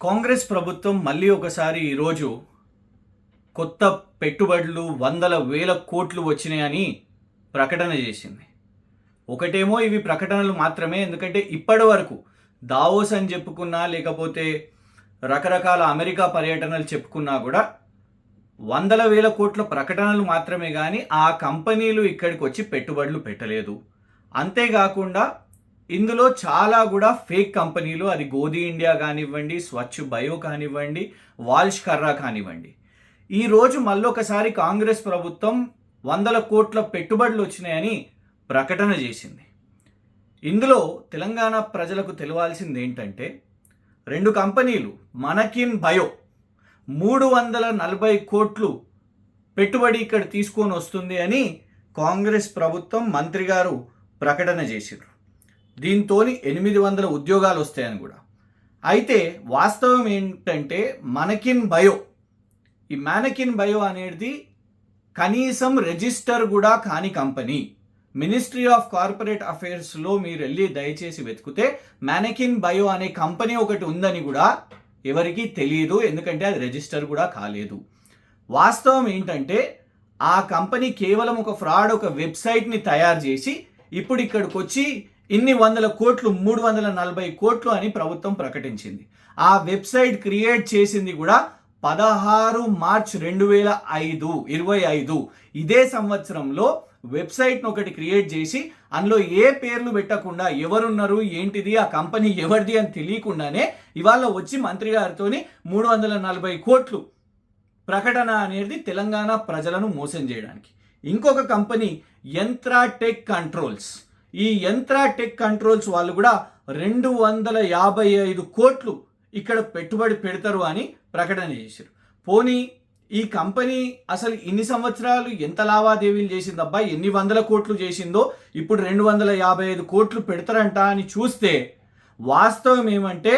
కాంగ్రెస్ ప్రభుత్వం మళ్ళీ ఒకసారి ఈరోజు కొత్త పెట్టుబడులు వందల వేల కోట్లు వచ్చినాయని ప్రకటన చేసింది. ఒకటేమో ఇవి ప్రకటనలు మాత్రమే, ఎందుకంటే ఇప్పటి వరకు దావోస్ అని చెప్పుకున్నా లేకపోతే రకరకాల అమెరికా పర్యటనలు చెప్పుకున్నా కూడా వందల వేల కోట్ల ప్రకటనలు మాత్రమే, కానీ ఆ కంపెనీలు ఇక్కడికి వచ్చి పెట్టుబడులు పెట్టలేదు. అంతేకాకుండా ఇందులో చాలా కూడా ఫేక్ కంపెనీలు, అది గోధి ఇండియా కానివ్వండి, స్వచ్ఛ బయో కానివ్వండి, వాల్ష్ కర్రా కానివ్వండి. ఈరోజు మళ్ళొకసారి కాంగ్రెస్ ప్రభుత్వం వందల కోట్ల పెట్టుబడులు వచ్చినాయని ప్రకటన చేసింది. ఇందులో తెలంగాణ ప్రజలకు తెలవాల్సింది ఏంటంటే, రెండు కంపెనీలు మనకిన్ బయో 340 కోట్లు పెట్టుబడి ఇక్కడ తీసుకొని వస్తుంది అని కాంగ్రెస్ ప్రభుత్వం మంత్రి గారు ప్రకటన చేశారు. దీంతో 800 ఉద్యోగాలు వస్తాయని కూడా. అయితే వాస్తవం ఏంటంటే మనకిన్ బయో, ఈ మానకిన్ బయో అనేది కనీసం రిజిస్టర్ కూడా కాని కంపెనీ. మినిస్ట్రీ ఆఫ్ కార్పొరేట్ అఫైర్స్లో మీరు వెళ్ళి దయచేసి వెతికితే మానకిన్ బయో అనే కంపెనీ ఒకటి ఉందని కూడా ఎవరికీ తెలియదు, ఎందుకంటే అది రిజిస్టర్ కూడా కాలేదు. వాస్తవం ఏంటంటే ఆ కంపెనీ కేవలం ఒక ఫ్రాడ్, ఒక వెబ్సైట్ని తయారు చేసి ఇప్పుడు ఇక్కడికి వచ్చి ఇన్ని వందల కోట్లు 340 కోట్లు అని ప్రభుత్వం ప్రకటించింది. ఆ వెబ్సైట్ క్రియేట్ చేసింది కూడా 16 మార్చ్ 2025. ఇదే సంవత్సరంలో వెబ్సైట్ను ఒకటి క్రియేట్ చేసి అందులో ఏ పేర్లు పెట్టకుండా ఎవరున్నారు ఏంటిది ఆ కంపెనీ ఎవరిది అని తెలియకుండానే ఇవాళ వచ్చి మంత్రి గారితో 340 కోట్లు ప్రకటన అనేది తెలంగాణ ప్రజలను మోసం చేయడానికి. ఇంకొక కంపెనీ యంత్రా టెక్ కంట్రోల్స్, ఈ యంత్రా టెక్ కంట్రోల్స్ వాళ్ళు కూడా 255 కోట్లు ఇక్కడ పెట్టుబడి పెడతారు అని ప్రకటన చేశారు. పోనీ ఈ కంపెనీ అసలు ఇన్ని సంవత్సరాలు ఎంత లావాదేవీలు చేసిందబ్బా, ఎన్ని వందల కోట్లు చేసిందో, ఇప్పుడు 255 కోట్లు పెడతారంట అని చూస్తే వాస్తవం ఏమంటే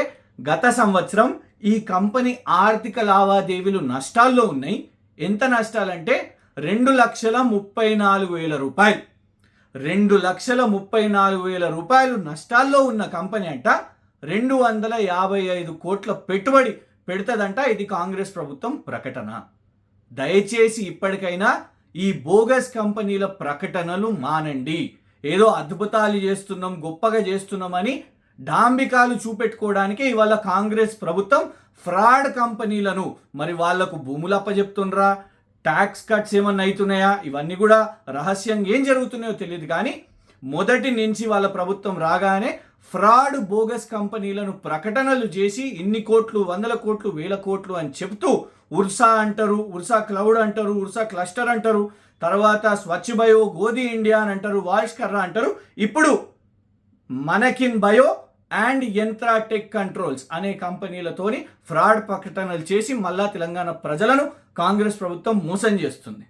గత సంవత్సరం ఈ కంపెనీ ఆర్థిక లావాదేవీలు నష్టాల్లో ఉన్నాయి. ఎంత నష్టాలంటే 2,34,000 రూపాయలు. 2,34,000 రూపాయలు నష్టాల్లో ఉన్న కంపెనీ అంట 255 కోట్ల పెట్టుబడి పెడుతుందంట. ఇది కాంగ్రెస్ ప్రభుత్వం ప్రకటన. దయచేసి ఇప్పటికైనా ఈ బోగస్ కంపెనీల ప్రకటనలు మానండి. ఏదో అద్భుతాలు చేస్తున్నాం, గొప్పగా చేస్తున్నామని డాంబికాలు చూపెట్టుకోవడానికి ఇవాళ కాంగ్రెస్ ప్రభుత్వం ఫ్రాడ్ కంపెనీలను, మరి వాళ్లకు భూములు అప్పచెప్తుండ్రా, ట్యాక్స్ కట్స్ ఏమన్నా అవుతున్నాయా, ఇవన్నీ కూడా రహస్యంగా ఏం జరుగుతున్నాయో తెలియదు. కానీ మొదటి నుంచి వాళ్ళ ప్రభుత్వం రాగానే ఫ్రాడ్ బోగస్ కంపెనీలను ప్రకటనలు చేసి ఇన్ని కోట్లు, వందల కోట్లు, వేల కోట్లు అని చెప్తూ ఉర్సా అంటారు, ఉర్సా క్లౌడ్ అంటారు, ఉర్సా క్లస్టర్ అంటారు, తర్వాత స్వచ్ఛ బయో, గోధి ఇండియా అని అంటారు, వాల్ష్ కర్రా అంటారు. ఇప్పుడు మనకిన్ బయో అండ్ యంత్రా టెక్ కంట్రోల్స్ అనే కంపెనీలతోని ఫ్రాడ్ ప్రకటనలు చేసి మళ్ళా తెలంగాణ ప్రజలను కాంగ్రెస్ ప్రభుత్వం మోసం చేస్తుంది.